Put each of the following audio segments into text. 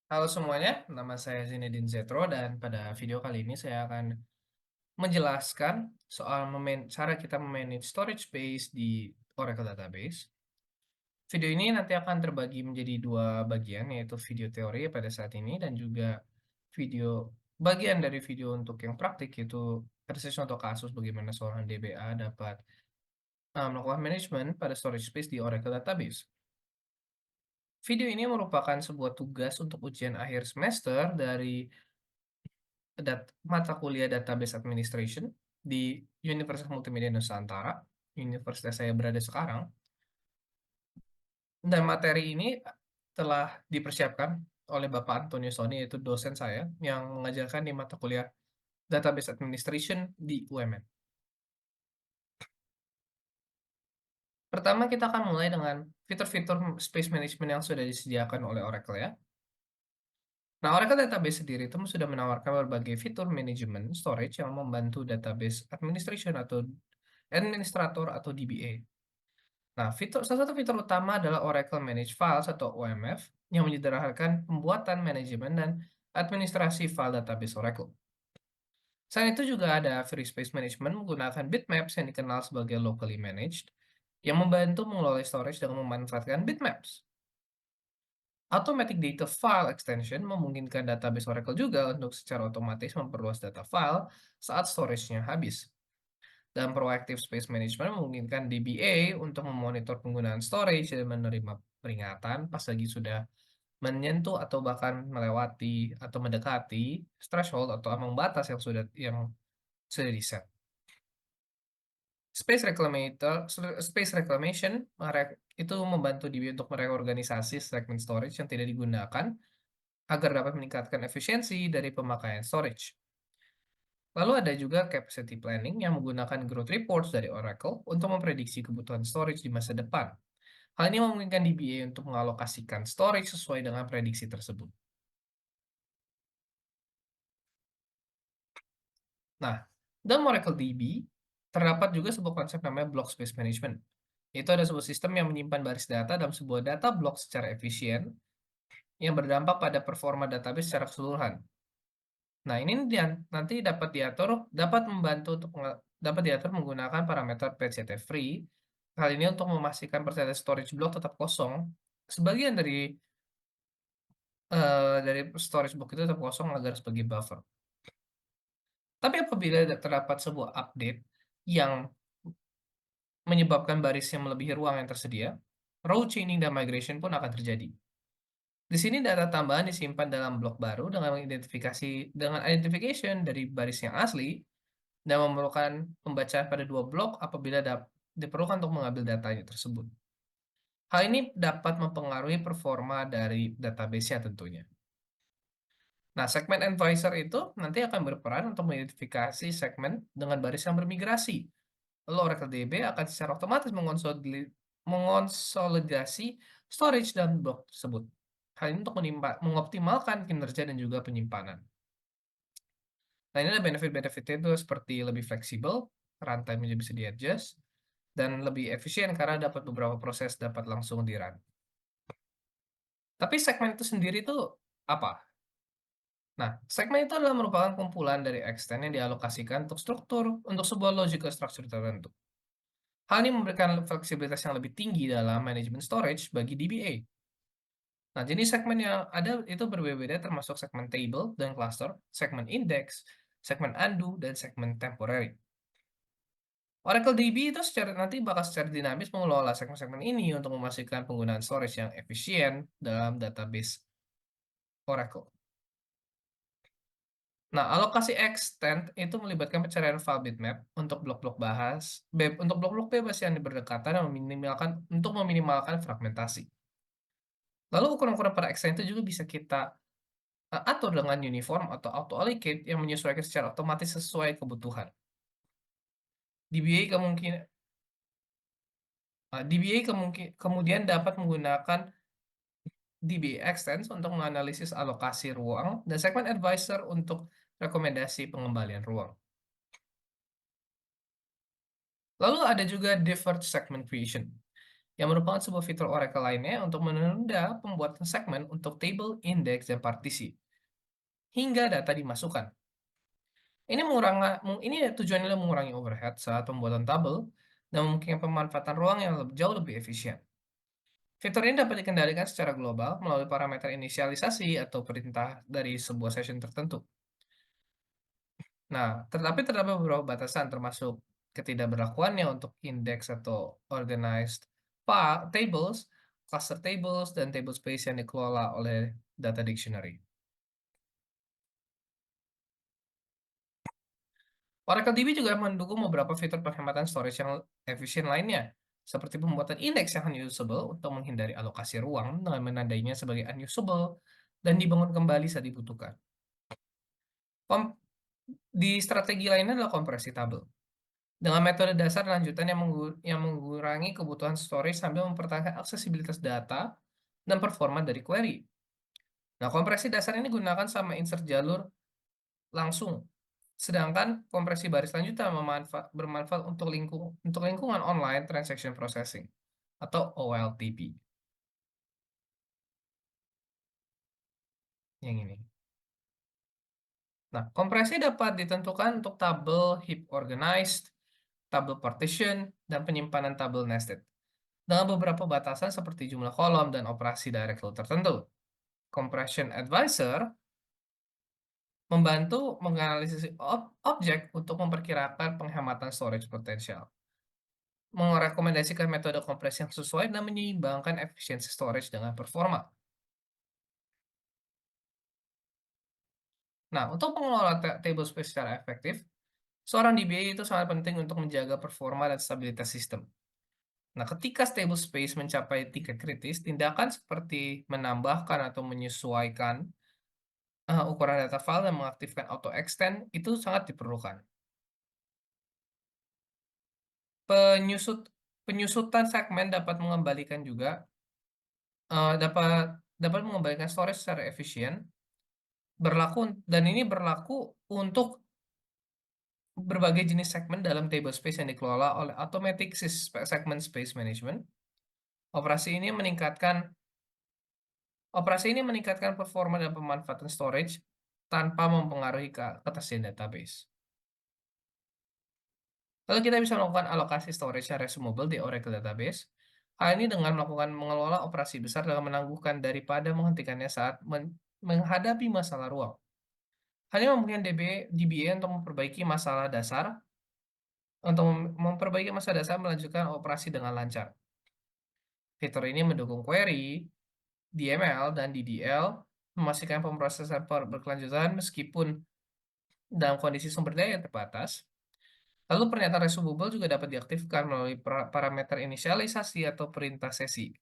Halo semuanya, nama saya Zinedine Zetro dan pada video kali ini saya akan menjelaskan soal cara kita memanage storage space di Oracle Database. Video ini nanti akan terbagi menjadi dua bagian, yaitu video teori pada saat ini dan juga bagian dari video untuk yang praktik, yaitu persis contoh kasus bagaimana seorang DBA dapat melakukan manajemen pada storage space di Oracle Database. Video ini merupakan sebuah tugas untuk ujian akhir semester dari mata kuliah Database Administration di Universitas Multimedia Nusantara, universitas saya berada sekarang, dan materi ini telah dipersiapkan oleh Bapak Antonius Soni, yaitu dosen saya yang mengajarkan di mata kuliah Database Administration di UMN. Pertama, kita akan mulai dengan fitur-fitur space management yang sudah disediakan oleh Oracle ya. Nah, Oracle Database sendiri itu sudah menawarkan berbagai fitur manajemen storage yang membantu database administration atau administrator atau DBA. Nah, salah satu fitur utama adalah Oracle Manage Files atau OMF yang menyederhanakan pembuatan, manajemen, dan administrasi file database Oracle. Selain itu juga ada Free Space Management menggunakan bitmaps yang dikenal sebagai locally managed yang membantu mengelola storage dengan memanfaatkan bitmaps. Automatic Data File Extension memungkinkan database Oracle juga untuk secara otomatis memperluas data file saat storage-nya habis. Dan Proactive Space Management memungkinkan DBA untuk memonitor penggunaan storage dan menerima peringatan pas lagi sudah menyentuh atau bahkan melewati atau mendekati threshold atau ambang batas yang sudah di-set. Space Reclamation itu membantu DBA untuk mereorganisasi segmen storage yang tidak digunakan agar dapat meningkatkan efisiensi dari pemakaian storage. Lalu ada juga capacity planning yang menggunakan growth reports dari Oracle untuk memprediksi kebutuhan storage di masa depan. Hal ini memungkinkan DBA untuk mengalokasikan storage sesuai dengan prediksi tersebut. Nah, dalam Oracle DB, terdapat juga sebuah konsep namanya block space management. Itu ada sebuah sistem yang menyimpan baris data dalam sebuah data block secara efisien yang berdampak pada performa database secara keseluruhan. Nah, ini nanti dapat diatur menggunakan parameter PCT free. Hal ini untuk memastikan persentase storage block tetap kosong. Sebagian dari storage block itu tetap kosong agar sebagai buffer. Tapi apabila terdapat sebuah update yang menyebabkan baris yang melebihi ruang yang tersedia, row chaining dan migration pun akan terjadi. Di sini data tambahan disimpan dalam blok baru dengan identification dari baris yang asli dan memerlukan pembacaan pada dua blok apabila diperlukan untuk mengambil datanya tersebut. Hal ini dapat mempengaruhi performa dari database-nya tentunya. Nah, segmen advisor itu nanti akan berperan untuk mengidentifikasi segmen dengan baris yang bermigrasi. Lalu Oracle DB akan secara otomatis mengonsolidasi storage dan blok tersebut. Hal ini untuk mengoptimalkan kinerja dan juga penyimpanan. Nah, ini ada benefit-benefitnya itu seperti lebih fleksibel, runtime-nya bisa di-adjust, dan lebih efisien karena dapat beberapa proses dapat langsung di-run. Tapi segmen itu sendiri itu apa? Nah, segmen itu adalah merupakan kumpulan dari extend yang dialokasikan untuk sebuah logical structure tertentu. Hal ini memberikan fleksibilitas yang lebih tinggi dalam manajemen storage bagi DBA. Nah, jenis segmen yang ada itu berbeda-beda termasuk segmen table dan cluster, segmen index, segmen undo, dan segmen temporary. Oracle DB itu nanti bakal secara dinamis mengelola segmen-segmen ini untuk memastikan penggunaan storage yang efisien dalam database Oracle. Nah, alokasi extend itu melibatkan pencarian file bitmap untuk blok-blok bebas yang berdekatan dan meminimalkan fragmentasi. Lalu ukuran-ukuran pada extend itu juga bisa kita atur dengan uniform atau auto allocate yang menyesuaikan secara otomatis sesuai kebutuhan. DBA kemungkinan DBA kemudian dapat menggunakan DBA Extends untuk menganalisis alokasi ruang dan segmen advisor untuk rekomendasi pengembalian ruang. Lalu ada juga deferred segment creation, yang merupakan sebuah fitur Oracle lainnya untuk menunda pembuatan segmen untuk table, index, dan partisi, hingga data dimasukkan. Ini tujuannya adalah mengurangi overhead saat pembuatan tabel dan memungkinkan pemanfaatan ruang yang jauh lebih efisien. Fitur ini dapat dikendalikan secara global melalui parameter inisialisasi atau perintah dari sebuah session tertentu. Nah, tetapi terdapat beberapa batasan termasuk ketidakberlakuannya untuk index atau organized tables, cluster tables, dan table space yang dikelola oleh data dictionary. Oracle DB juga mendukung beberapa fitur penghematan storage yang efisien lainnya, seperti pembuatan indeks yang unusable untuk menghindari alokasi ruang dengan menandainya sebagai unusable dan dibangun kembali saat dibutuhkan. Di strategi lainnya adalah kompresi tabel. Dengan metode dasar lanjutan yang mengurangi kebutuhan storage sambil mempertahankan aksesibilitas data dan performa dari query. Nah, kompresi dasar ini gunakan sama insert jalur langsung. Sedangkan kompresi baris lanjutan bermanfaat untuk lingkungan online transaction processing atau OLTP. Yang ini. Nah, kompresi dapat ditentukan untuk tabel heap organized, tabel partition, dan penyimpanan tabel nested, dengan beberapa batasan seperti jumlah kolom dan operasi direct load tertentu. Compression Advisor membantu menganalisis objek untuk memperkirakan penghematan storage potensial, merekomendasikan metode kompresi yang sesuai, dan menyeimbangkan efisiensi storage dengan performa. Nah, untuk mengelola table space secara efektif, seorang DBA itu sangat penting untuk menjaga performa dan stabilitas sistem. Nah, ketika stable space mencapai tingkat kritis, tindakan seperti menambahkan atau menyesuaikan ukuran data file dan mengaktifkan auto extend itu sangat diperlukan. Penyusutan segmen dapat mengembalikan juga dapat mengembalikan storage secara efisien, dan ini berlaku untuk berbagai jenis segmen dalam table space yang dikelola oleh Automatic Segment Space Management. Operasi ini meningkatkan performa dan pemanfaatan storage tanpa mempengaruhi ketersediaan database. Lalu kita bisa melakukan alokasi storage yang resumable di Oracle Database. Hal ini dengan mengelola operasi besar dengan menangguhkan daripada menghentikannya saat menghadapi masalah ruang. Hanya memungkinkan DBA untuk memperbaiki masalah dasar melanjutkan operasi dengan lancar. Fitur ini mendukung query, DML, dan DDL, memastikan pemrosesan berkelanjutan meskipun dalam kondisi sumber daya yang terbatas. Lalu pernyataan resumable juga dapat diaktifkan melalui parameter inisialisasi atau perintah sesi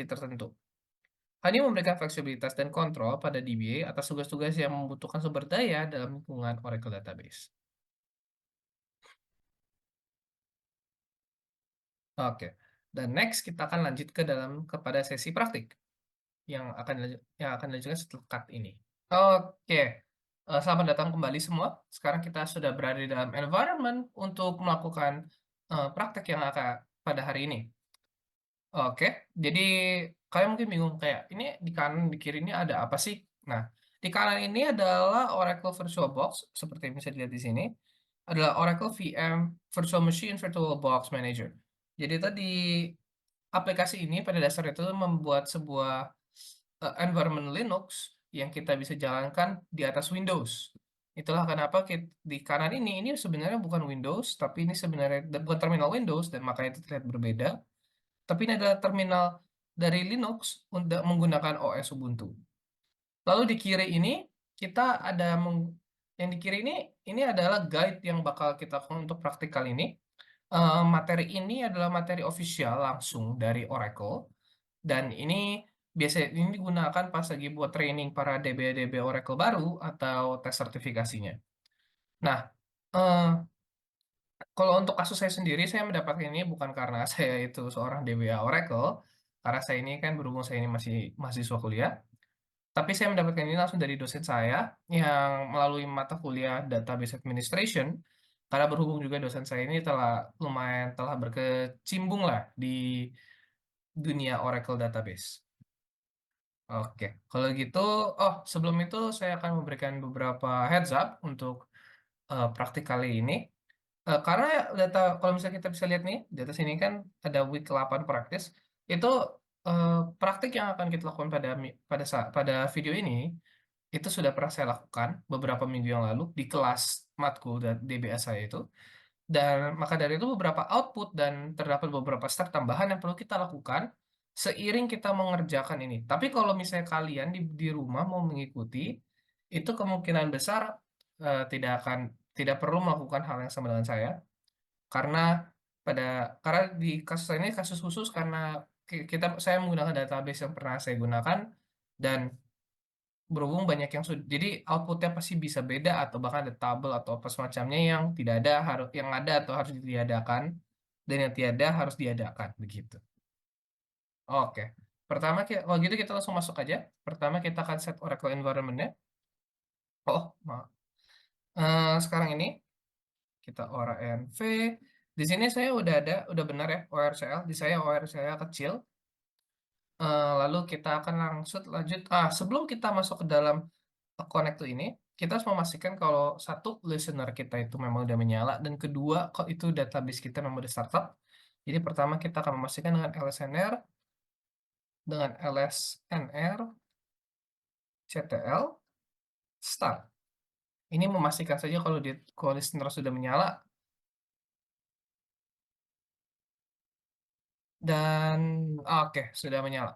tertentu. Hanya memberikan fleksibilitas dan kontrol pada DBA atas tugas-tugas yang membutuhkan sumber daya dalam lingkungan Oracle Database. Oke, dan next kita akan lanjut kepada sesi praktik yang akan dilanjutkan setelah cut ini. Oke, selamat datang kembali semua. Sekarang kita sudah berada di dalam environment untuk melakukan praktek yang akan pada hari ini. Oke, jadi kalian mungkin bingung kayak ini di kanan di kiri ini ada apa sih? Nah, di kanan ini adalah Oracle VirtualBox seperti yang bisa dilihat di sini. Adalah Oracle VM Virtual Machine VirtualBox Manager. Jadi tadi aplikasi ini pada dasarnya itu membuat sebuah environment Linux yang kita bisa jalankan di atas Windows. Itulah kenapa di kanan ini sebenarnya bukan Windows, tapi ini sebenarnya bukan terminal Windows dan makanya itu terlihat berbeda. Tapi ini adalah terminal dari Linux untuk menggunakan OS Ubuntu. Lalu di kiri ini kita ada yang di kiri ini adalah guide yang bakal kita lakukan untuk praktik kali ini. Materi ini adalah materi official langsung dari Oracle dan ini digunakan pas lagi buat training para DB Oracle baru atau tes sertifikasinya. Nah, eh, kalau untuk kasus saya sendiri, saya mendapatkan ini bukan karena saya itu seorang DBA Oracle, karena saya ini kan berhubung saya ini masih mahasiswa kuliah, tapi saya mendapatkan ini langsung dari dosen saya yang melalui mata kuliah Database Administration, Karena berhubung juga dosen saya ini telah berkecimpung lah di dunia Oracle Database. Oke, kalau gitu, oh sebelum itu saya akan memberikan beberapa heads up untuk praktik kali ini. Karena kalau misalnya kita bisa lihat nih, data sini kan ada week 8 praktis, itu eh, praktik yang akan kita lakukan pada video ini, itu sudah pernah saya lakukan beberapa minggu yang lalu di kelas matkul dan DBA saya itu. Dan maka dari itu beberapa output dan terdapat beberapa step tambahan yang perlu kita lakukan seiring kita mengerjakan ini. Tapi kalau misalnya kalian di rumah mau mengikuti, itu kemungkinan besar tidak perlu melakukan hal yang sama dengan saya karena pada karena di kasus ini kasus khusus karena saya menggunakan database yang pernah saya gunakan dan berhubung banyak yang sudah jadi outputnya pasti bisa beda atau bahkan ada tabel atau apa semacamnya yang tidak ada harus yang ada atau harus ditiadakan dan yang tiada harus diadakan begitu. Oke. Pertama kalau gitu kita langsung masuk aja. Pertama kita akan set Oracle environment-nya. Oh, maaf. Sekarang ini kita ORNV. Di sini saya udah benar ya ORCL. Di saya ORCL kecil. Lalu kita akan langsung lanjut. Sebelum kita masuk ke dalam connect to ini, kita harus memastikan kalau satu listener kita itu memang udah menyala dan kedua kalau itu database kita memang udah startup. Jadi pertama kita akan memastikan dengan LSNR, dengan LSNR, CTL, start. Ini memastikan saja kalau listener sudah menyala dan oke sudah menyala.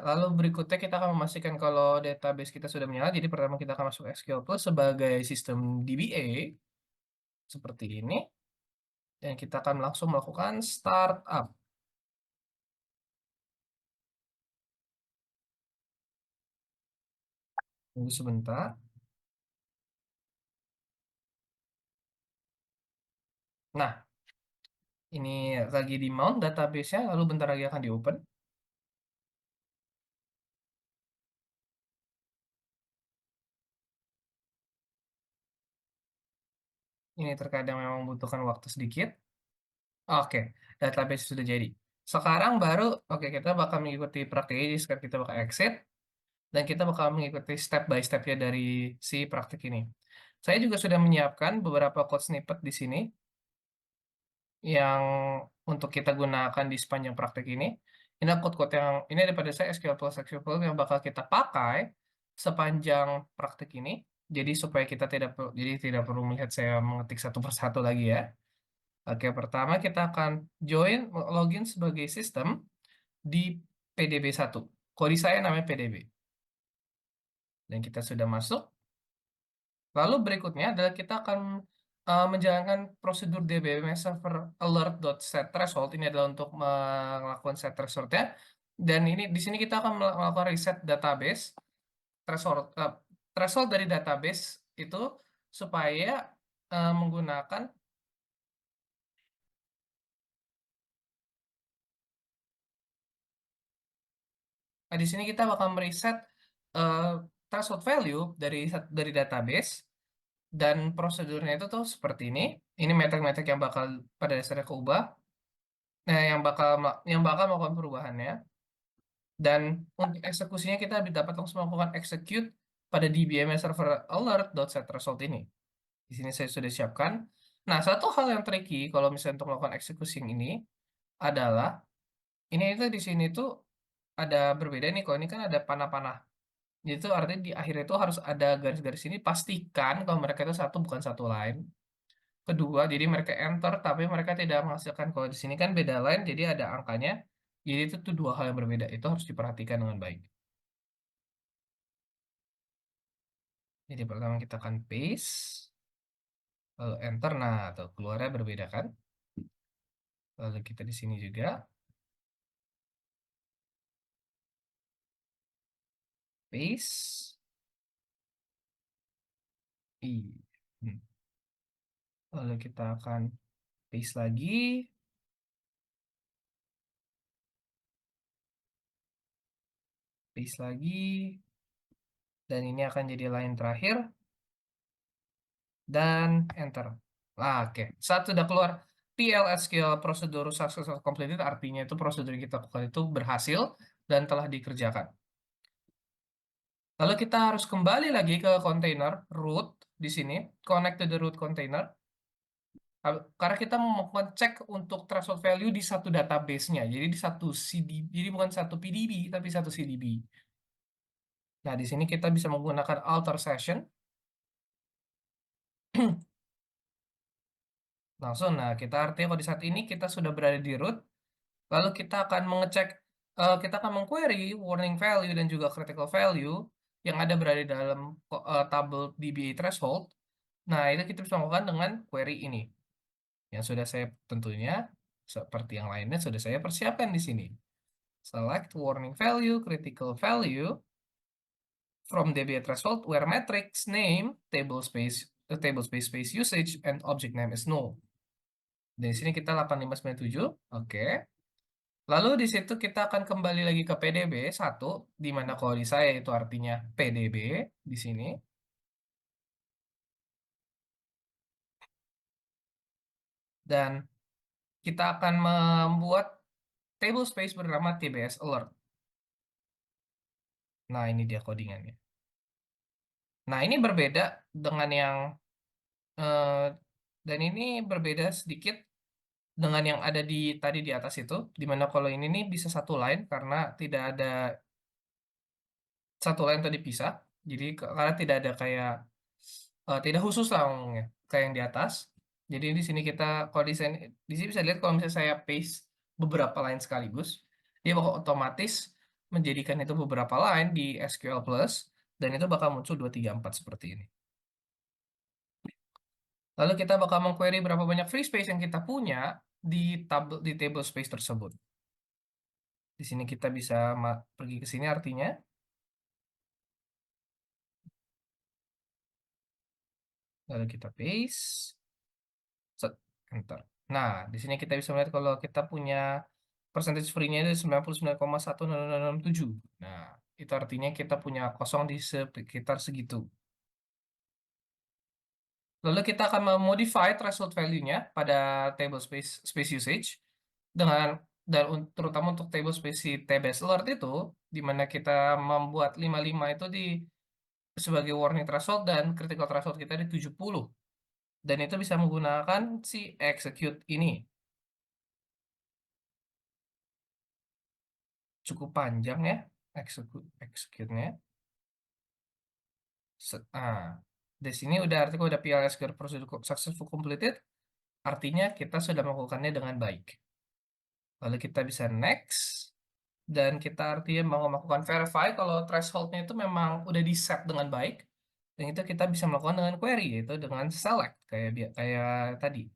Lalu berikutnya kita akan memastikan kalau database kita sudah menyala. Jadi pertama kita akan masuk SQL Plus sebagai sistem DBA seperti ini. Dan kita akan langsung melakukan startup. Tunggu sebentar. Nah, ini lagi di mount database-nya, lalu bentar lagi akan di-open. Ini terkadang memang membutuhkan waktu sedikit. Oke, database sudah jadi. Sekarang baru, oke kita bakal mengikuti praktik ini, sekarang kita bakal exit, dan kita bakal mengikuti step by step-nya dari si praktik ini. Saya juga sudah menyiapkan beberapa code snippet di sini, yang untuk kita gunakan di sepanjang praktik ini. Ini code-code yang, ini daripada saya SQL yang bakal kita pakai sepanjang praktik ini. Jadi supaya kita tidak perlu melihat saya mengetik satu persatu lagi ya. Oke, pertama kita akan login sebagai sistem di PDB 1. Kode saya namanya PDB. Dan kita sudah masuk. Lalu berikutnya adalah kita akan menjalankan prosedur DBMS server alert.setThreshold. Ini adalah untuk melakukan set threshold-nya. Dan ini di sini kita akan melakukan reset database threshold dari database itu supaya menggunakan di sini kita bakal mereset eh, threshold value dari database dan prosedurnya itu tuh seperti ini. Ini metrik-metrik yang bakal pada dasarnya keubah. Nah, yang bakal melakukan perubahannya dan untuk eksekusinya kita dapat langsung melakukan execute pada DBMS server alert.setResult ini. Di sini saya sudah siapkan. Nah, satu hal yang tricky kalau misalnya untuk melakukan eksekusi yang ini adalah ini itu di sini tuh ada berbeda nih. Kalau ini kan ada panah-panah. Jadi itu artinya di akhir itu harus ada garis-garis ini. Pastikan kalau mereka itu satu bukan satu line. Kedua, jadi mereka enter tapi mereka tidak menghasilkan. Kalau di sini kan beda line, jadi ada angkanya. Jadi itu tuh dua hal yang berbeda. Itu harus diperhatikan dengan baik. Jadi pertama kita akan paste, lalu enter. Nah, tuh keluarnya berbeda kan? Lalu kita di sini juga paste. I. Hmm. Lalu kita akan paste lagi, paste lagi, dan ini akan jadi line terakhir. dan enter. Nah, oke. Saat sudah keluar PLSQL prosedur successful completed, artinya itu prosedur yang kita lakukan itu berhasil dan telah dikerjakan. Lalu kita harus kembali lagi ke kontainer root di sini, connect to the root container. Karena kita mau cek untuk threshold value di satu database-nya. Jadi di satu CDB, jadi bukan satu PDB, tapi satu CDB. Nah, di sini kita bisa menggunakan alter session. Langsung, nah kita artinya kalau di saat ini kita sudah berada di root, lalu kita akan mengecek, kita akan mengquery warning value dan juga critical value yang ada berada di dalam tabel DBA threshold. Nah, itu kita bisa lakukan dengan query ini. Yang sudah saya tentunya, seperti yang lainnya, sudah saya persiapkan di sini. Select warning value, critical value from DBA threshold where matrix name, table space space usage, and object name is null. Di sini kita 8597, oke. Lalu di situ kita akan kembali lagi ke PDB 1, di mana kalau di saya itu artinya PDB di sini. Dan kita akan membuat table space bernama TBS alert. Nah, ini dia codingannya. Nah, ini berbeda dengan yang eh, dan ini berbeda sedikit dengan yang ada di tadi di atas itu, di mana kalau ini nih bisa satu line karena tidak ada satu line tadi pisah. Jadi karena tidak ada kayak tidak khusus lah ngomongnya kayak yang di atas. Jadi di sini kita kalau di sini bisa lihat kalau misalnya saya paste beberapa line sekaligus, dia bakal otomatis menjadikan itu beberapa line di SQL Plus dan itu bakal muncul 2 3 4 seperti ini. Lalu kita bakal mengquery berapa banyak free space yang kita punya di table space tersebut. Di sini kita bisa pergi ke sini artinya, lalu kita paste, set, enter. Nah, di sini kita bisa melihat kalau kita punya percentage free-nya itu 99,10067. Nah, itu artinya kita punya kosong di sekitar segitu. Lalu kita akan memodify threshold value-nya pada table space usage dengan terutama untuk table space si TBS alert itu di mana kita membuat 55 itu sebagai warning threshold dan critical threshold kita di 70. Dan itu bisa menggunakan si execute ini. Cukup panjang ya execute-nya. Di sini udah artikel udah PLS prosedur successful completed, artinya kita sudah melakukannya dengan baik. Lalu kita bisa next, dan kita artinya mau melakukan verify kalau thresholdnya itu memang udah di set dengan baik, dan itu kita bisa melakukan dengan query, yaitu dengan select, kayak tadi.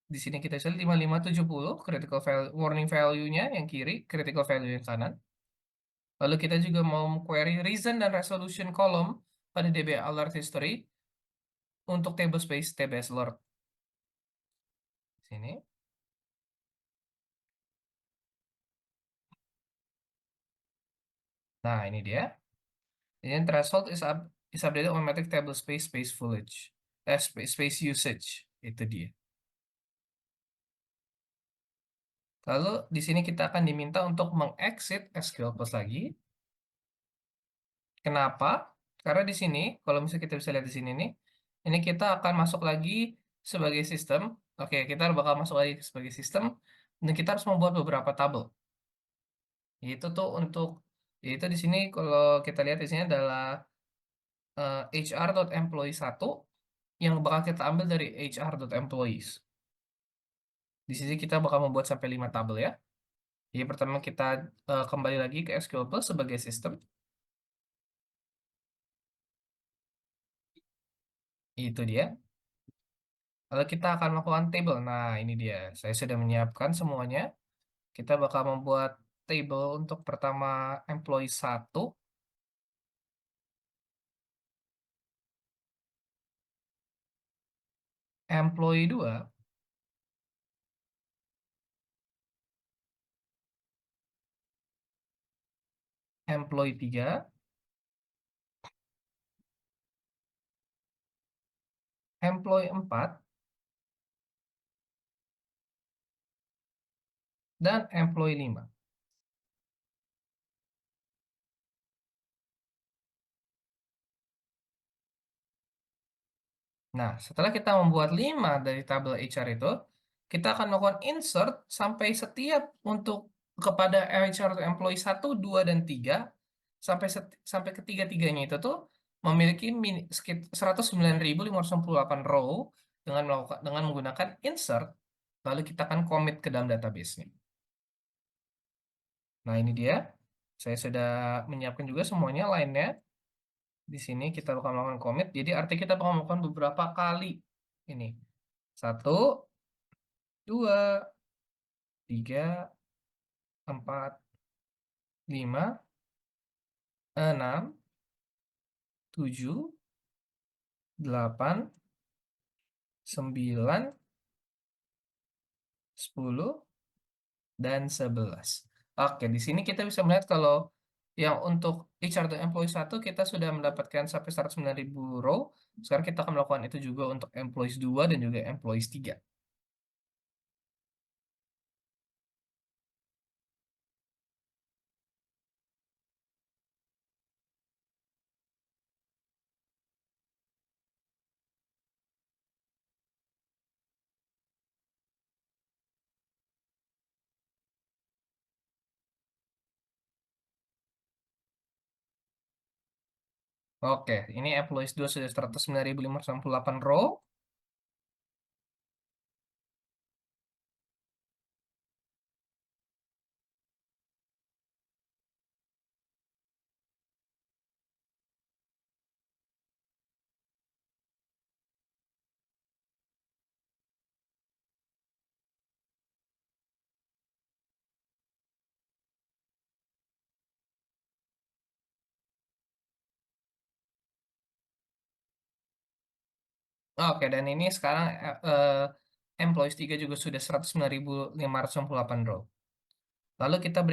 Di sini kita bisa lihat 5570, critical value, warning value-nya yang kiri, critical value yang kanan. Lalu kita juga mau query reason dan resolution column pada DB alert history untuk table space TBS alert. Sini. Nah, ini dia. Ini threshold is updated automatic table space space footage. Space usage. Itu dia. Lalu di sini kita akan diminta untuk mengexit SQL Plus lagi. Kenapa? Karena di sini, kalau misalnya kita bisa lihat di sini nih, ini kita akan masuk lagi sebagai sistem. Oke, kita bakal masuk lagi sebagai sistem, dan kita harus membuat beberapa tabel. Itu tuh untuk, itu di sini kalau kita lihat di sini adalah HR.employee 1 yang bakal kita ambil dari HR.employees. Di sini kita bakal membuat sampai 5 tabel ya. Jadi pertama kita kembali lagi ke SQL Plus sebagai sistem. Itu dia. Lalu kita akan melakukan table. Nah, ini dia. Saya sudah menyiapkan semuanya. Kita bakal membuat table untuk pertama employee 1, employee 2, employee 3, employee 4, dan employee 5. Nah, setelah kita membuat 5 dari tabel HR itu, kita akan melakukan insert sampai setiap untuk kepada HR employee 1, 2, dan 3 sampai ketiga-tiganya itu tuh memiliki 109.568 row dengan menggunakan insert, lalu kita akan commit ke dalam database-nya. Nah, ini dia. Saya sudah menyiapkan juga semuanya lainnya. Di sini kita akan melakukan commit. Jadi artinya kita akan melakukan beberapa kali ini. 1, 2, 3, 4, 5, 6, 7, 8, 9, 10, dan 11. Oke, di sini kita bisa melihat kalau yang untuk HR dan employee 1 kita sudah mendapatkan sampai 109.000 row. Sekarang kita akan melakukan itu juga untuk employees 2 dan juga employees 3. Oke, ini employees 2 sudah 109.568 row. Oke, dan ini sekarang employees 3 juga sudah 109.568 row. Lalu kita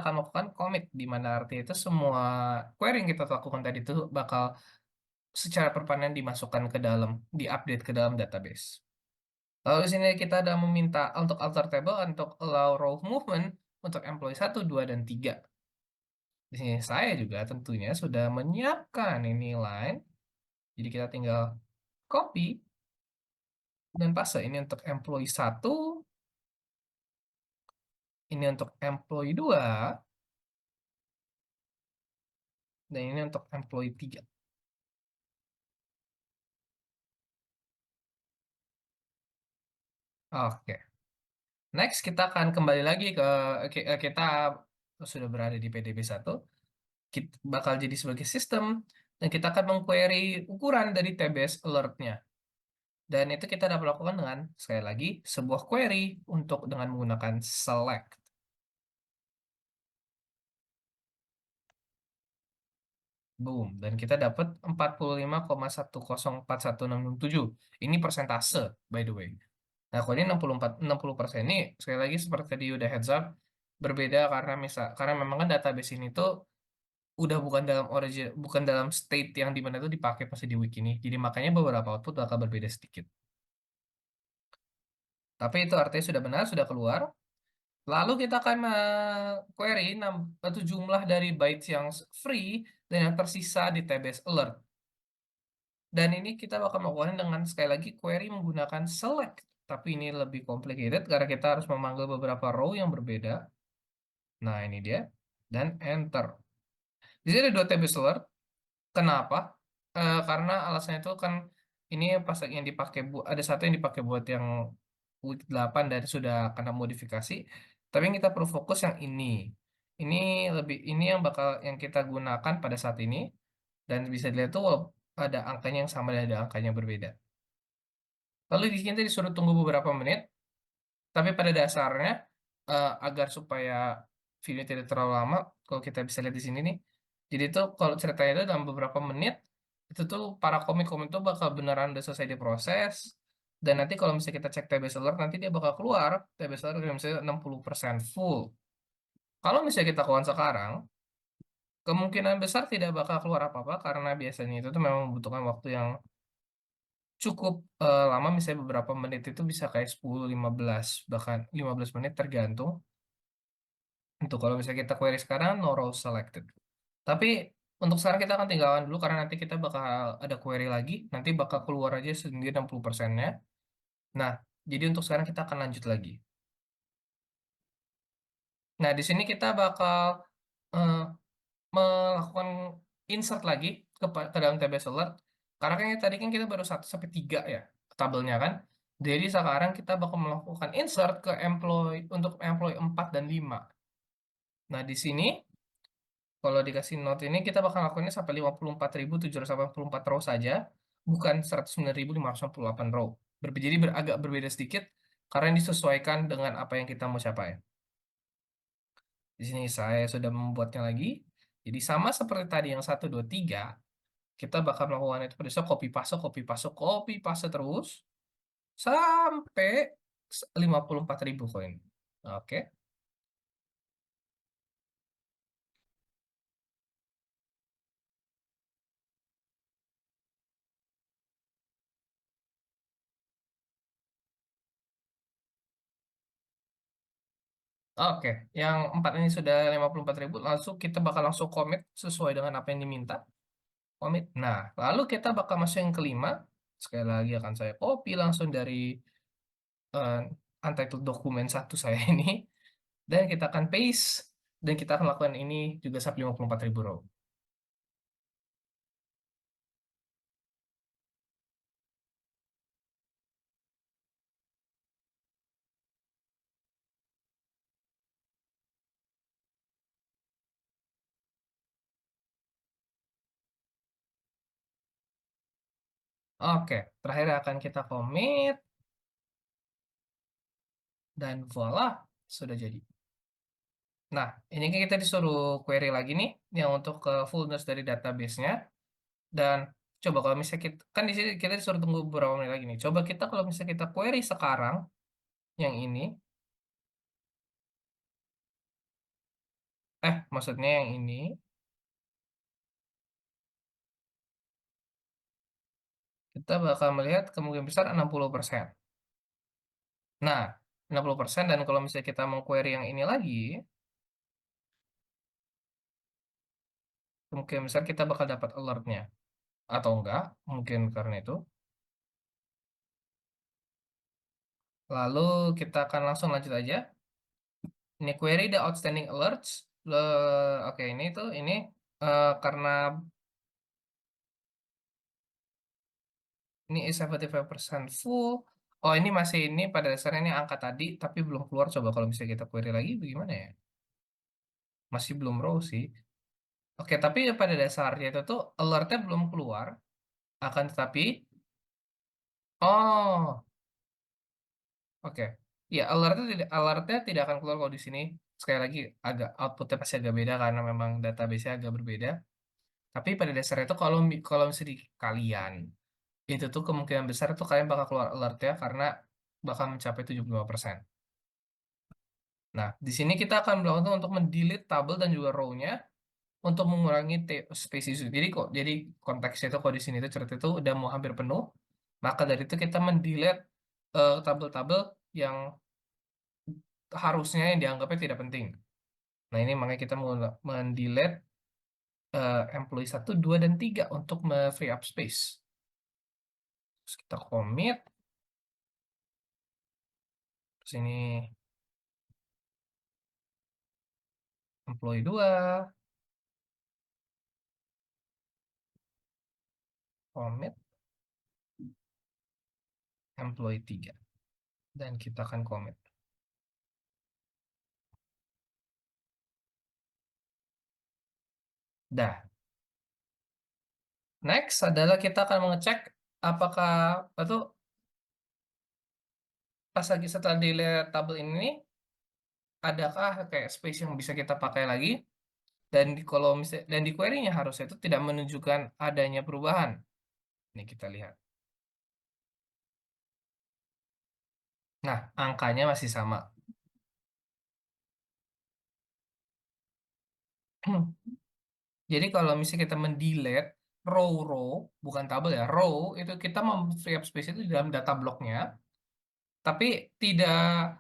akan melakukan commit, di mana arti itu semua query yang kita lakukan tadi itu bakal secara permanen dimasukkan ke dalam, diupdate ke dalam database. Lalu di sini kita ada meminta untuk alter table untuk allow row movement untuk employee 1, 2, dan 3. Di sini saya juga tentunya sudah menyiapkan ini line. Jadi kita tinggal copy dan paste. Ini untuk employee 1, ini untuk employee 2, dan ini untuk employee 3. Oke. Next, kita akan kembali lagi kita sudah berada di PDB 1. Kita bakal jadi sebagai sistem, dan kita akan mengquery ukuran dari TBS alert-nya. Dan itu kita dapat lakukan dengan, sekali lagi, sebuah query untuk dengan menggunakan select. Boom. Dan kita dapat 45,104167. Ini persentase, by the way. Nah, kalau ini 60% ini, sekali lagi seperti tadi udah heads up, berbeda karena memang kan database ini tuh udah bukan dalam state yang dimana itu dipakai pas di wiki ini. Jadi makanya beberapa output bakal berbeda sedikit. Tapi itu artinya sudah benar, sudah keluar. Lalu kita akan query atau jumlah dari bytes yang free dan yang tersisa di TBS alert. Dan ini kita bakal melakukan dengan sekali lagi query menggunakan select. Tapi ini lebih complicated karena kita harus memanggil beberapa row yang berbeda. Nah, ini dia. Dan enter. Di sini ada dua TBS alert. Kenapa? Karena alasannya itu kan ini pas yang dipakai ada satu yang dipakai buat yang week 8 dan sudah kena modifikasi. Tapi yang kita perlu fokus yang ini. Ini yang bakal yang kita gunakan pada saat ini, dan bisa dilihat tuh ada angkanya yang sama dan ada angkanya yang berbeda. Lalu di sini disuruh tunggu beberapa menit, tapi pada dasarnya agar supaya video tidak terlalu lama, kalau kita bisa lihat di sini nih. Jadi tuh kalau ceritanya itu dalam beberapa menit itu tuh para komik-komik tuh bakal beneran udah selesai diproses. Dan nanti kalau misalnya kita cek TBS alert, nanti dia bakal keluar TBS alert kayak misalnya 60% full. Kalau misalnya kita keluar sekarang, kemungkinan besar tidak bakal keluar apa-apa karena biasanya itu tuh memang membutuhkan waktu yang cukup lama, misalnya beberapa menit itu bisa kayak 10, 15, bahkan 15 menit tergantung. Untuk kalau misalnya kita query sekarang, no row selected. Tapi untuk sekarang kita akan tinggalkan dulu karena nanti kita bakal ada query lagi, nanti bakal keluar aja sendiri 60%-nya. Nah, jadi untuk sekarang kita akan lanjut lagi. Nah, di sini kita bakal eh, melakukan insert lagi ke dalam TBS alert. Karena kan tadi kan kita baru 1 sampai 3 ya tabelnya kan. Jadi sekarang kita bakal melakukan insert ke employee untuk employee 4 dan 5. Nah, di sini kalau dikasih note ini kita bakal lakukannya sampai 54.784 row saja, bukan 109.588 row. Jadi agak berbeda sedikit karena disesuaikan dengan apa yang kita mau capai. Di sini saya sudah membuatnya lagi. Jadi sama seperti tadi yang 1, 2, 3, kita bakal melakukan itu pada copy paste, copy paste terus sampai 54.000 koin. Oke. Oke, yang 4 ini sudah 54.000, langsung kita bakal langsung commit sesuai dengan apa yang diminta. Commit. Nah, lalu kita bakal masuk yang kelima. Sekali lagi akan saya copy langsung dari eh, untitled dokumen satu saya ini. Dan kita akan paste. Dan kita akan lakukan ini juga sampai 54.000 row. Oke, terakhir akan kita commit. Dan voila, sudah jadi. Nah, ini kan kita disuruh query lagi nih, yang untuk ke fullness dari database-nya. Dan coba kalau misalnya kita, kan di sini kita disuruh tunggu beberapa menit lagi nih. Coba kita kalau misalnya kita query sekarang, yang ini, maksudnya yang ini, kita bakal melihat kemungkinan besar 60%. Nah, 60%, dan kalau misalnya kita mau query yang ini lagi, kemungkinan besar kita bakal dapat alertnya. Atau enggak, mungkin karena itu. Lalu kita akan langsung lanjut aja. Ini query the outstanding alerts. Oke, ini tuh ini karena ini is 75% full. Oh, ini masih ini pada dasarnya ini angka tadi, tapi belum keluar. Coba kalau misalnya kita query lagi, bagaimana ya? Masih belum row sih. Oke, tapi pada dasarnya itu tuh alertnya belum keluar. Akan tetapi, oh, oke. Ya, alertnya tidak akan keluar kalau di sini. Sekali lagi, agak outputnya pasti agak beda karena memang database-nya agak berbeda. Tapi pada dasarnya itu kalau misalnya di kalian itu tuh kemungkinan besar tuh kalian bakal keluar alert ya karena bakal mencapai 75%. Nah, di sini kita akan melakukan untuk mendelete tabel dan juga row-nya untuk mengurangi space issue. Jadi konteksnya itu kalau di sini itu cerita itu udah mau hampir penuh, maka dari itu kita mendelete tabel-tabel yang harusnya yang dianggapnya tidak penting. Nah, ini makanya kita mau mendelete employee 1, 2, dan 3 untuk free up space. Terus kita commit, terus ini employee 2, commit, employee 3. Dan kita akan commit. Dah. Next adalah kita akan mengecek apakah itu pas lagi setelah delete tabel ini adakah kayak space yang bisa kita pakai lagi dan kalau misalnya dan di query-nya harusnya itu tidak menunjukkan adanya perubahan. Ini kita lihat. Nah, angkanya masih sama. Jadi kalau misalnya kita mendelete row bukan tabel ya, row itu kita free up space itu di dalam data blocknya, tapi tidak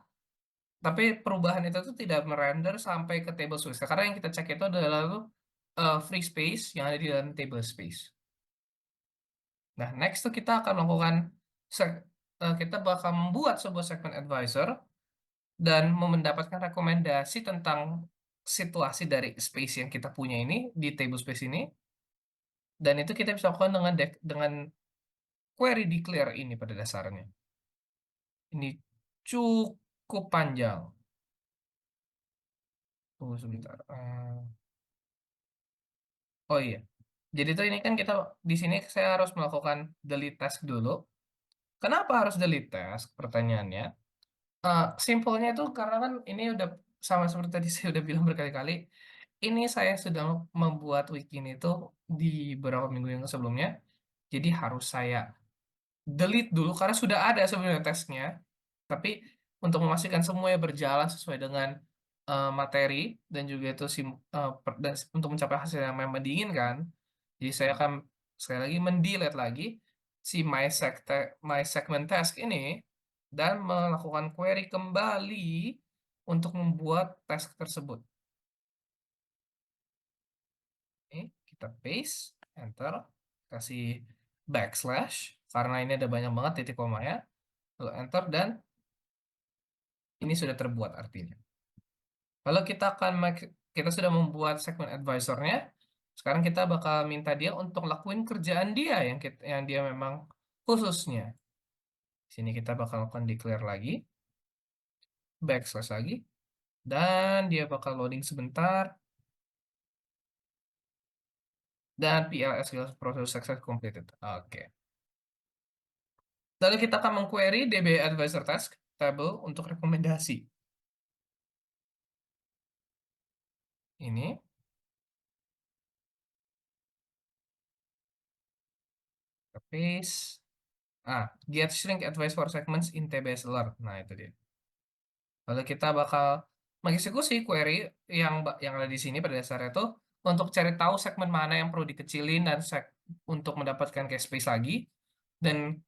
tapi perubahan itu tuh tidak merender sampai ke table space. Karena yang kita cek itu adalah free space yang ada di dalam table space. Nah, next tuh kita akan melakukan kita bakal membuat sebuah segment advisor dan mendapatkan rekomendasi tentang situasi dari space yang kita punya ini di table space ini, dan itu kita bisa lakukan dengan query declare ini pada dasarnya. Ini cukup panjang. Tunggu sebentar. Oh iya. Jadi tuh ini kan kita di sini saya harus melakukan delete task dulu. Kenapa harus delete task? Pertanyaannya. Simpelnya itu karena kan ini udah sama seperti tadi saya udah bilang berkali-kali. Ini saya sedang membuat wiki ini tuh di beberapa minggu yang sebelumnya. Jadi harus saya delete dulu karena sudah ada sebenarnya tesnya. Tapi untuk memastikan semuanya berjalan sesuai dengan materi dan juga itu dan untuk mencapai hasil yang memang diinginkan, jadi saya akan sekali lagi mendelete lagi si my segment task ini dan melakukan query kembali untuk membuat task tersebut. Ini kita paste, enter, kasih backslash karena ini ada banyak banget titik komanya, lalu enter dan ini sudah terbuat artinya. Lalu kita sudah membuat segmen advisornya. Sekarang kita bakal minta dia untuk lakuin kerjaan dia yang dia memang khususnya. Sini kita bakal lakukan declare lagi, backslash lagi, dan dia bakal loading sebentar. Dan PLS process success completed. Oke. Lalu kita akan mengquery DB advisor task table untuk rekomendasi. Ini paste. Get shrink advice for segments in TBS alert. Nah, itu dia. Lalu kita bakal mengeksekusi query yang ada di sini pada dasarnya itu untuk cari tahu segmen mana yang perlu dikecilin dan untuk mendapatkan cache space lagi, dan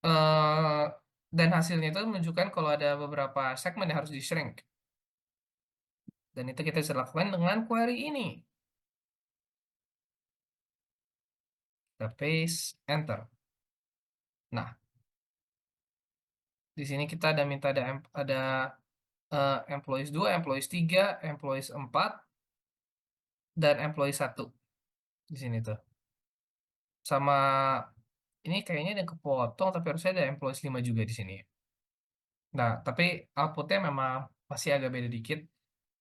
eh, dan hasilnya itu menunjukkan kalau ada beberapa segmen yang harus di shrink, dan itu kita bisa lakukan dengan query ini. Kita paste, enter. Nah, di sini kita ada minta ada employees 2, employees 3, employees 4, dan employees 1 di sini tuh. Sama ini kayaknya ada kepotong, tapi harusnya ada employees 5 juga di sini. Nah, tapi outputnya memang masih agak beda dikit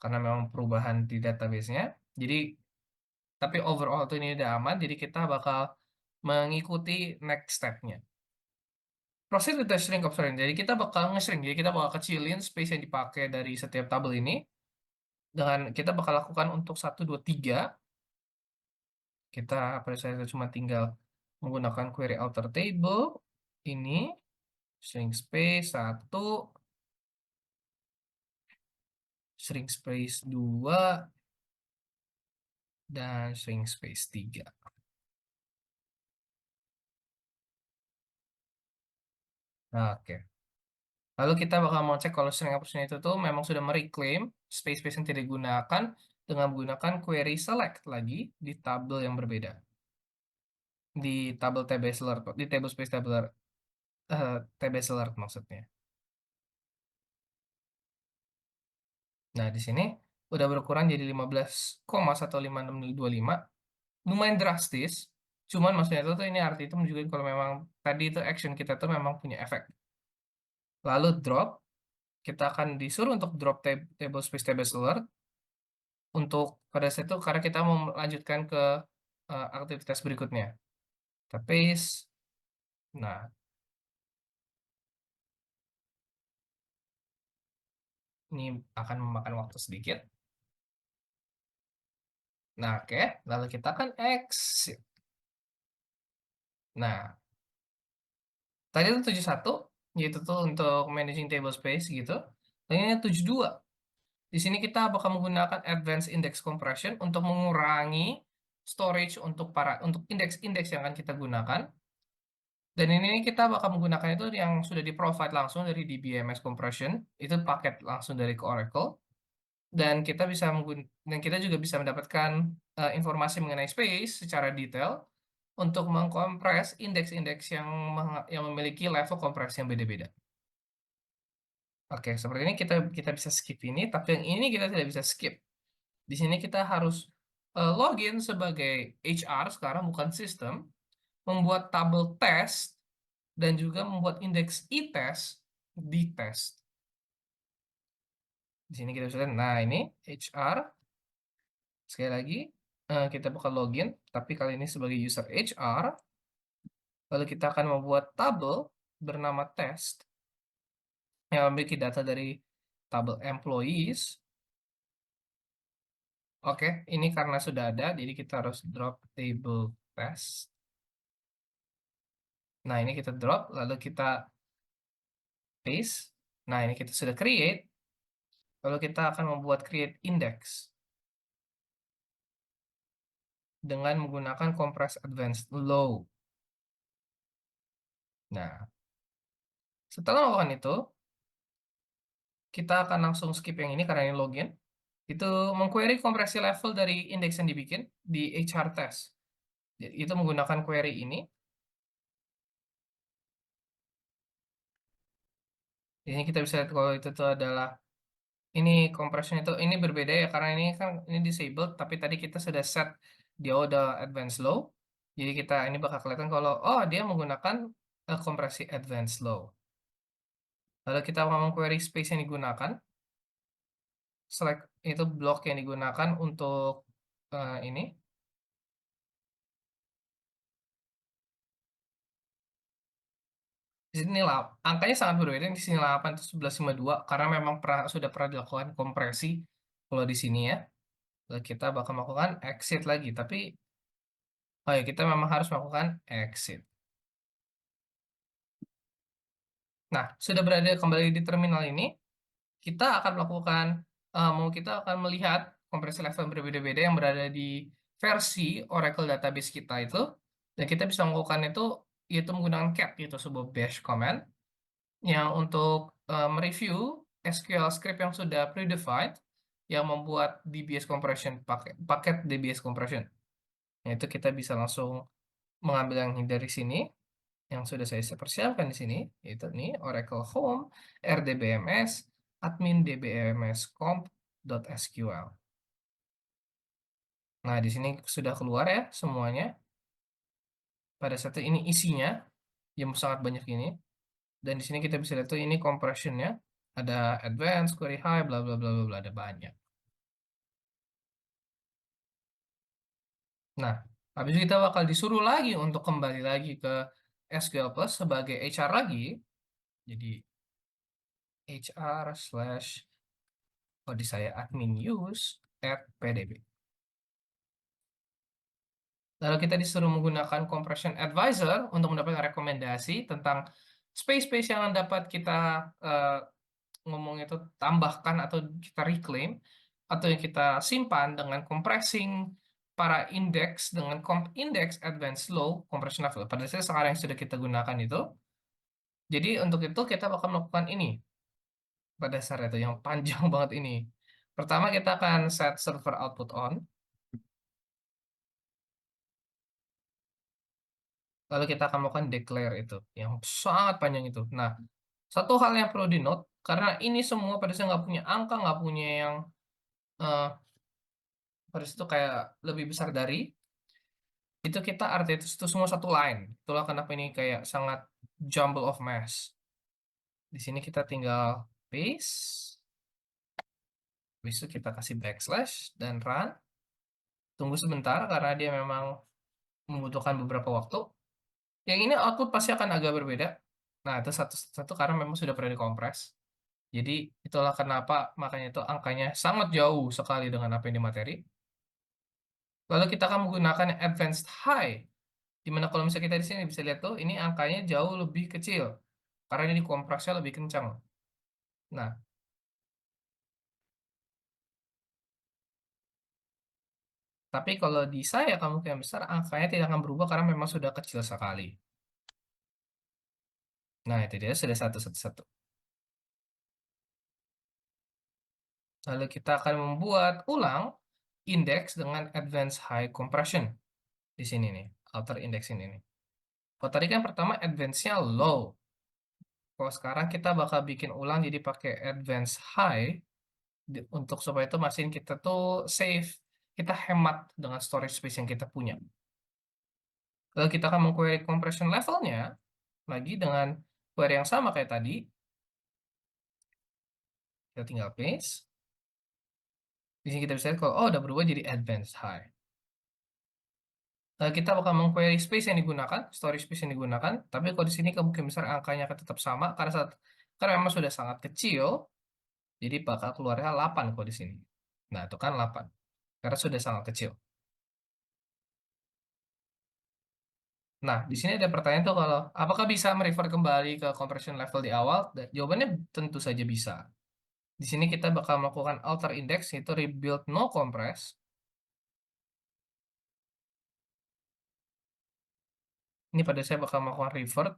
karena memang perubahan di database-nya. Jadi, tapi overall tuh ini udah aman, jadi kita bakal mengikuti next step-nya. Proceed with the shrink of string. Jadi kita bakal nge-shrink, jadi kita bakal kecilin space yang dipakai dari setiap tabel ini. Dengan kita bakal lakukan untuk 1, 2, 3. Kita pada saat itu cuma tinggal menggunakan query outer table. Ini, shrink space 1, shrink space 2, dan shrink space 3. Nah, oke. Lalu kita bakal mau cek kalau string option itu tuh memang sudah mereclaim space-space yang tidak digunakan dengan menggunakan query select lagi di tabel yang berbeda. Di tabel TBS alert, di table space tabular, TBS alert maksudnya. Nah, di sini udah berkurang jadi 15,15625. Lumayan drastis. Cuman maksudnya itu tuh ini arti itu menunjukkan kalau memang tadi itu action kita tuh memang punya efek. Lalu drop, kita akan disuruh untuk drop table space TBS alert untuk pada saat itu karena kita mau melanjutkan ke aktivitas berikutnya. Tapi nah, ini akan memakan waktu sedikit. Nah, oke, lalu kita akan exit. Nah, tadi itu 71 yaitu tuh untuk managing table space gitu. Dan ini 72. Di sini kita bakal menggunakan advanced index compression untuk mengurangi storage untuk indeks-indeks yang akan kita gunakan. Dan ini kita bakal menggunakan itu yang sudah di-provide langsung dari DBMS Compression, itu paket langsung dari ke Oracle. Dan kita juga bisa mendapatkan informasi mengenai space secara detail untuk mengkompres indeks-indeks yang memiliki level kompresi yang beda-beda. Oke, seperti ini kita kita bisa skip ini, tapi yang ini kita tidak bisa skip. Di sini kita harus login sebagai HR sekarang bukan sistem, membuat tabel test dan juga membuat indeks e-test di test. Di sini kita bisa lihat, nah ini HR. Sekali lagi, kita buka login, tapi kali ini sebagai user HR. Lalu kita akan membuat tabel bernama test yang memiliki data dari tabel employees. Oke, ini karena sudah ada, jadi kita harus drop table test. Nah, ini kita drop, lalu kita paste. Nah, ini kita sudah create. Lalu kita akan membuat create index dengan menggunakan compress advanced low. Nah, setelah melakukan itu, kita akan langsung skip yang ini karena ini login. Itu mengquery kompresi level dari indeks yang dibikin di HR test. Jadi, itu menggunakan query ini. Di sini kita bisa lihat kalau itu tuh adalah ini compression itu ini berbeda ya karena ini kan ini disabled tapi tadi kita sudah set dia udah advanced low. Jadi kita ini bakal kelihatan kalau oh dia menggunakan kompresi advanced low. Lalu kita mau mengquery space yang digunakan, select itu blok yang digunakan untuk ini. Di sini lah angkanya sangat berbeda di sini 8 itu 11,52 karena memang sudah pernah dilakukan kompresi kalau di sini ya. Lalu kita bakal melakukan exit lagi tapi oh ya kita memang harus melakukan exit. Nah, sudah berada kembali di terminal ini, kita akan melakukan kita akan melihat kompresi level yang berbeda-beda yang berada di versi Oracle database kita itu dan kita bisa melakukan itu yaitu menggunakan cat itu sebuah bash command yang untuk mereview SQL script yang sudah predefined yang membuat DBS compression paket DBS compression. Nah, itu kita bisa langsung mengambil yang dari sini yang sudah saya persiapkan di sini yaitu nih Oracle Home RDBMS admin dbms comp.sql. Nah, di sini sudah keluar ya semuanya. Pada saat ini isinya yang sangat banyak ini. Dan di sini kita bisa lihat tuh ini compressionnya. Ada advanced, query high, bla bla bla bla bla, ada banyak. Nah, habis itu kita bakal disuruh lagi untuk kembali lagi ke SQL Plus sebagai HR lagi. Jadi HR slash di saya admin use at pdb. Lalu kita disuruh menggunakan compression advisor untuk mendapatkan rekomendasi tentang space-space yang dapat kita ngomong itu tambahkan atau kita reclaim atau yang kita simpan dengan compressing para indeks dengan comp index advanced low compression level. Pada saat sekarang yang sudah kita gunakan itu. Jadi untuk itu kita bakal melakukan ini pada saat itu yang panjang banget ini. Pertama kita akan set server output on. Lalu kita akan melakukan declare itu yang sangat panjang itu. Nah, satu hal yang perlu di note karena ini semua pada saat nggak punya angka, nggak punya yang eh pada situ kayak lebih besar dari itu kita arti itu semua satu line. Itulah kenapa ini kayak sangat jumble of mass. Di sini kita tinggal paste, habis itu kita kasih backslash dan run. Tunggu sebentar karena dia memang membutuhkan beberapa waktu. Yang ini output pasti akan agak berbeda. Nah, itu satu karena memang sudah pernah dikompres. Jadi itulah kenapa makanya itu angkanya sangat jauh sekali dengan apa yang di materi. Lalu kita akan menggunakan yang advanced high. Dimana kalau misalnya kita di sini bisa lihat tuh, ini angkanya jauh lebih kecil. Karena ini kompresnya lebih kencang. Nah, Tapi kalau di saya kemungkinan besar angkanya tidak akan berubah karena memang sudah kecil sekali. Nah, itu dia sudah satu. Lalu kita akan membuat ulang indeks dengan advanced high compression di sini nih, outer index ini nih. Kalau tadi kan pertama advance-nya low. Kalau sekarang kita bakal bikin ulang jadi pakai advance high untuk supaya itu mesin kita tuh safe, kita hemat dengan storage space yang kita punya. Lalu kita akan meng-query compression levelnya lagi dengan query yang sama kayak tadi. Kita tinggal paste. Di sini kita bisa lihat kalau udah berubah jadi advanced high. Kita bakal meng-query space yang digunakan, storage space yang digunakan, tapi kalau di sini kemungkinan besar angkanya akan tetap sama karena memang sudah sangat kecil, jadi bakal keluarnya 8 kalau di sini. Nah, itu kan 8 karena sudah sangat kecil. Nah, di sini ada pertanyaan tuh kalau apakah bisa merefer kembali ke compression level di awal? Dan jawabannya tentu saja bisa. Di sini kita bakal melakukan alter index yaitu rebuild no compress. Ini pada saya bakal melakukan revert.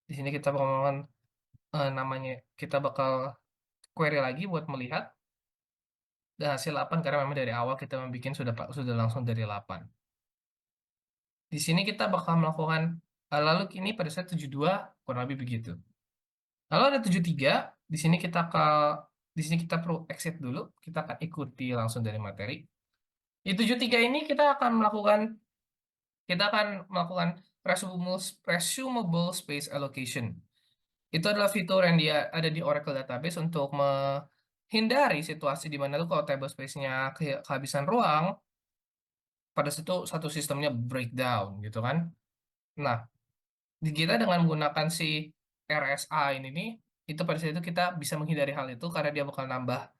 Di sini kita bakal melakukan namanya kita bakal query lagi buat melihat dan hasil 8 karena memang dari awal kita membuat sudah langsung dari 8. Di sini kita bakal melakukan lalu ini pada saat 72 kurang lebih begitu. Lalu ada 73 di sini kita perlu exit dulu, kita akan ikuti langsung dari materi. Di 73 ini kita akan melakukan presumable space allocation. Itu adalah fitur yang dia ada di Oracle Database untuk menghindari situasi di mana tuh kalau table space-nya kehabisan ruang, pada situ satu sistemnya breakdown gitu kan. Nah, di kita dengan menggunakan si RSA ini nih, itu pada saat itu kita bisa menghindari hal itu karena dia bakal nambah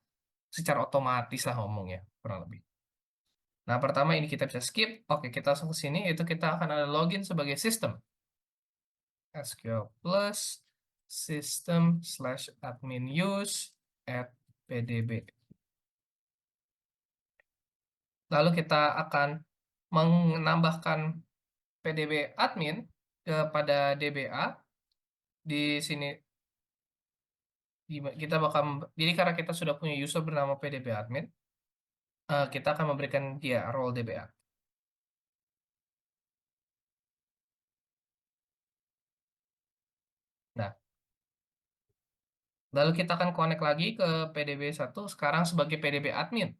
secara otomatis lah ngomongnya, kurang lebih. Nah, pertama ini kita bisa skip. Oke, kita langsung ke sini, itu kita akan ada login sebagai sistem. SQL plus system/admin use @pdb. Lalu kita akan menambahkan PDB admin kepada DBA di sini kita bakal jadi karena kita sudah punya user bernama PDB admin, kita akan memberikan dia role DBA. Nah, lalu kita akan connect lagi ke PDB 1 sekarang sebagai PDB admin.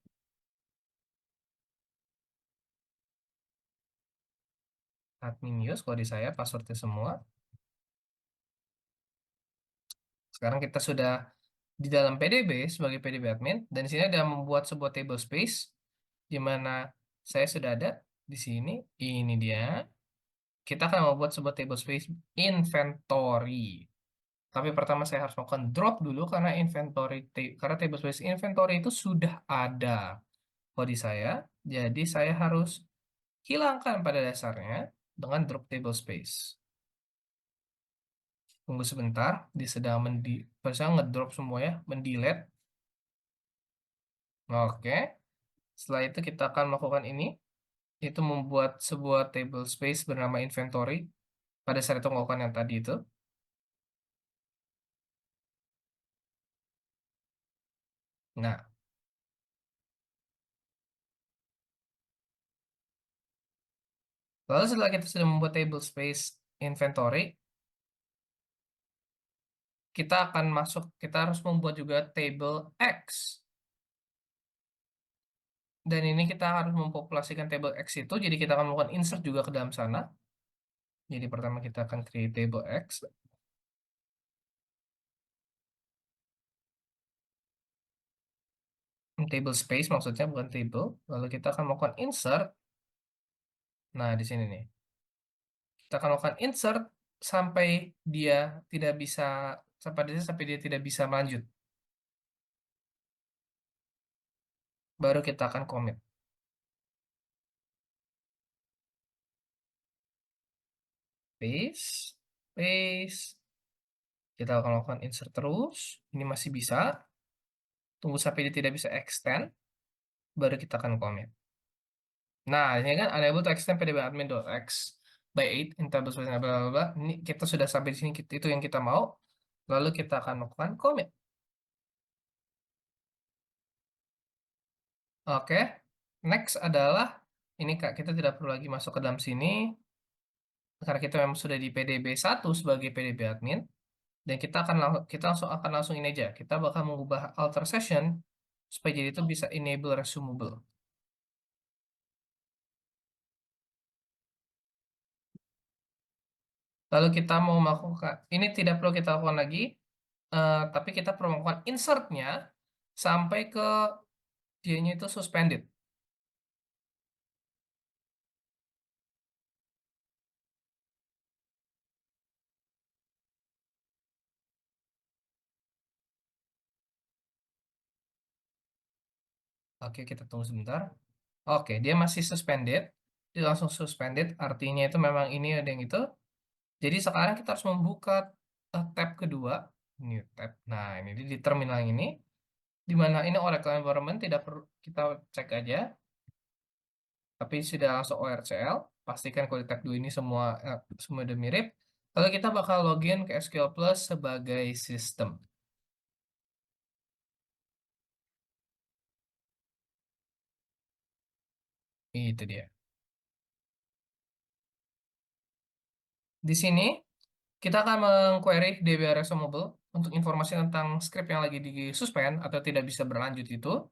Admin use kalau di saya passwordnya semua. Sekarang kita sudah di dalam PDB sebagai PDB admin dan di sini ada membuat sebuah table space di mana saya sudah ada di sini. Ini dia. Kita akan membuat sebuah table space inventory. Tapi pertama saya harus melakukan drop dulu karena table space inventory itu sudah ada body saya. Jadi saya harus hilangkan pada dasarnya dengan drop table space. Tunggu sebentar, dia sedang saya ngedrop semua ya, mendelete. Oke. Setelah itu kita akan melakukan ini, itu membuat sebuah table space bernama inventory pada saat itu melakukan yang tadi itu. Nah, lalu setelah kita sudah membuat table space inventory, kita harus membuat juga table X. Dan ini kita harus mempopulasikan table X itu, jadi kita akan melakukan insert juga ke dalam sana. Jadi pertama kita akan create table X. Table space maksudnya, bukan table. Lalu kita akan melakukan insert. Nah, di sini nih. Kita akan melakukan insert sampai dia tidak bisa, sampai dia tidak bisa melanjut. Baru kita akan commit. Paste, paste. Kita akan lakukan insert terus. Ini masih bisa. Tunggu sampai dia tidak bisa extend. Baru kita akan commit. Nah, ini kan unable to extend pdb_admin.x by 8 in table space bla bla bla. Ini kita sudah sampai di sini, itu yang kita mau. Lalu kita akan melakukan commit. Oke. Next adalah ini Kak, kita tidak perlu lagi masuk ke dalam sini karena kita memang sudah di PDB 1 sebagai PDB admin dan kita langsung ini aja. Kita bakal mengubah alter session supaya jadi itu bisa enable resumable. Lalu kita mau melakukan ini tidak perlu kita lakukan lagi, tapi kita perlu melakukan insertnya sampai ke dianya itu suspended. Oke, kita tunggu sebentar. Oke, dia masih suspended. Dia langsung suspended, artinya itu memang ini ada yang itu. Jadi sekarang kita harus membuka tab kedua. New tab. Nah, ini di terminal yang ini. Di mana ini Oracle Environment, tidak perlu kita cek aja. Tapi sudah langsung ORCL. Pastikan kalau di tab 2 ini semua udah mirip. Lalu kita bakal login ke SQL Plus sebagai sistem. Itu dia. Di sini kita akan mengquery DB Resumable untuk informasi tentang script yang lagi di suspend atau tidak bisa berlanjut itu.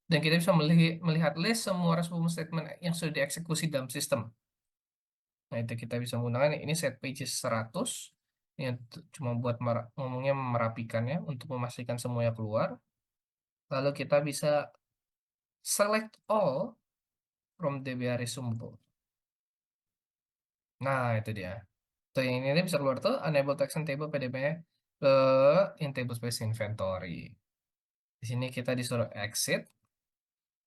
Dan kita bisa melihat list semua response statement yang sudah dieksekusi dalam sistem. Nah, itu kita bisa menggunakan ini set pages 100. Ini cuma buat ngomongnya merapikannya untuk memastikan semuanya keluar. Lalu kita bisa select all from DBA Resumable. Nah, itu dia. Tuh, yang ini bisa keluar tuh enable text and table PDB ke in table space inventory. Di sini kita disuruh exit.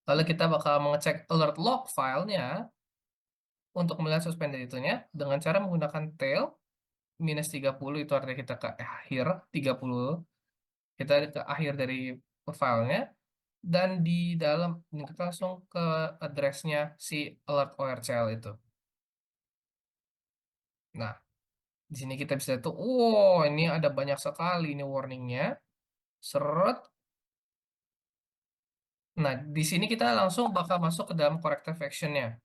Lalu kita bakal mengecek alert log filenya untuk melihat suspended itunya dengan cara menggunakan tail -30, itu artinya kita ke akhir 30, kita ke akhir dari filenya, dan di dalam ini kita langsung ke addressnya si alert ORCL itu. Nah, di sini kita bisa lihat tuh, wow, ini ada banyak sekali ini warningnya. Seret. Nah, di sini kita langsung bakal masuk ke dalam corrective action-nya.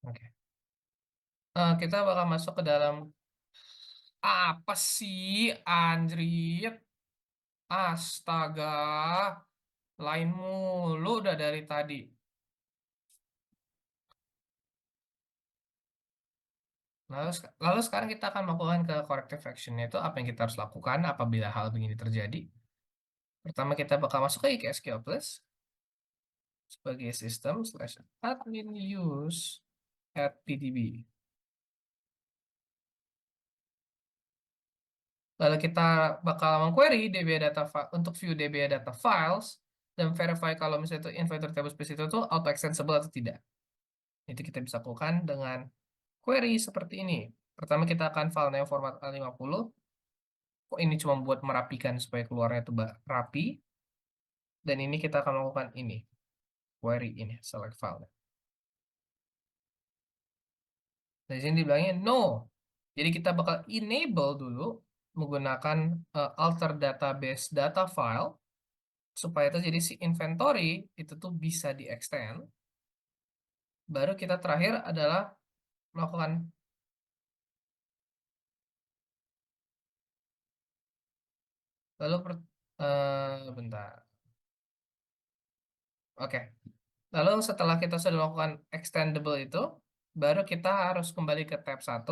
Oke. Kita bakal masuk ke dalam apa sih, anjrit? Astaga, lain mulu udah dari tadi. Lalu sekarang kita akan melakukan ke corrective action itu apa yang kita harus lakukan apabila hal begini terjadi. Pertama kita bakal masuk ke SQL Plus sebagai sistem /admin use @pdb. Lalu kita bakal mengquery DB data untuk view DB data files dan verify kalau misalnya itu inventory table space itu tuh auto extensible atau tidak. Itu kita bisa lakukan dengan query seperti ini. Pertama kita akan filenya format A50. Kok ini cuma buat merapikan supaya keluarnya itu rapi. Dan ini kita akan melakukan ini. Query ini, select file. Dari sini dibilangnya no. Jadi kita bakal enable dulu menggunakan alter database data file supaya itu jadi si inventory itu tuh bisa di extend. Baru kita terakhir adalah melakukan lalu bentar. Oke. Lalu setelah kita sudah melakukan extendable itu, baru kita harus kembali ke tab 1.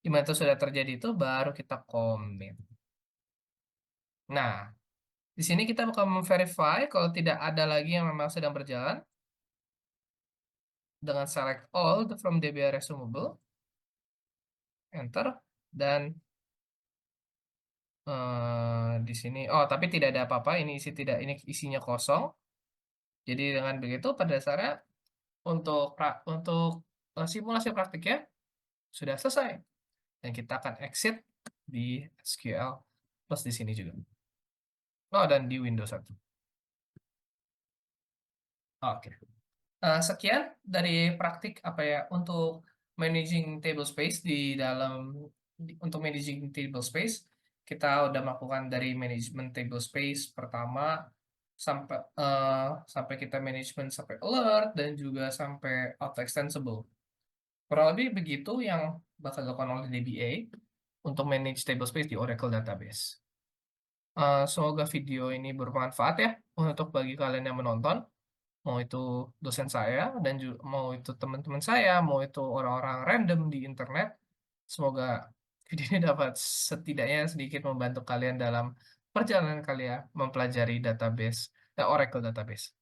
Di mana itu sudah terjadi itu, baru kita commit. Nah, di sini kita bakal memverify kalau tidak ada lagi yang memang sedang berjalan dengan select all from DBA resumable, enter, dan di sini, oh tapi tidak ada apa-apa, ini isinya kosong. Jadi dengan begitu pada dasarnya untuk simulasi praktiknya sudah selesai dan kita akan exit di SQL plus di sini juga. Oh, dan di Windows 1. Oke. Sekian dari praktik apa ya, untuk managing table space di dalam untuk managing table space, kita udah melakukan dari manajemen table space pertama sampai kita manajemen sampai alert dan juga sampai auto extensible. Kurang lebih begitu yang bakal dilakukan oleh DBA untuk manage table space di Oracle Database. Semoga video ini bermanfaat ya untuk bagi kalian yang menonton. Mau itu dosen saya dan mau itu teman-teman saya, mau itu orang-orang random di internet. Semoga video ini dapat setidaknya sedikit membantu kalian dalam perjalanan kalian mempelajari database, Oracle Database.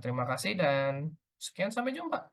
Terima kasih dan sekian, sampai jumpa.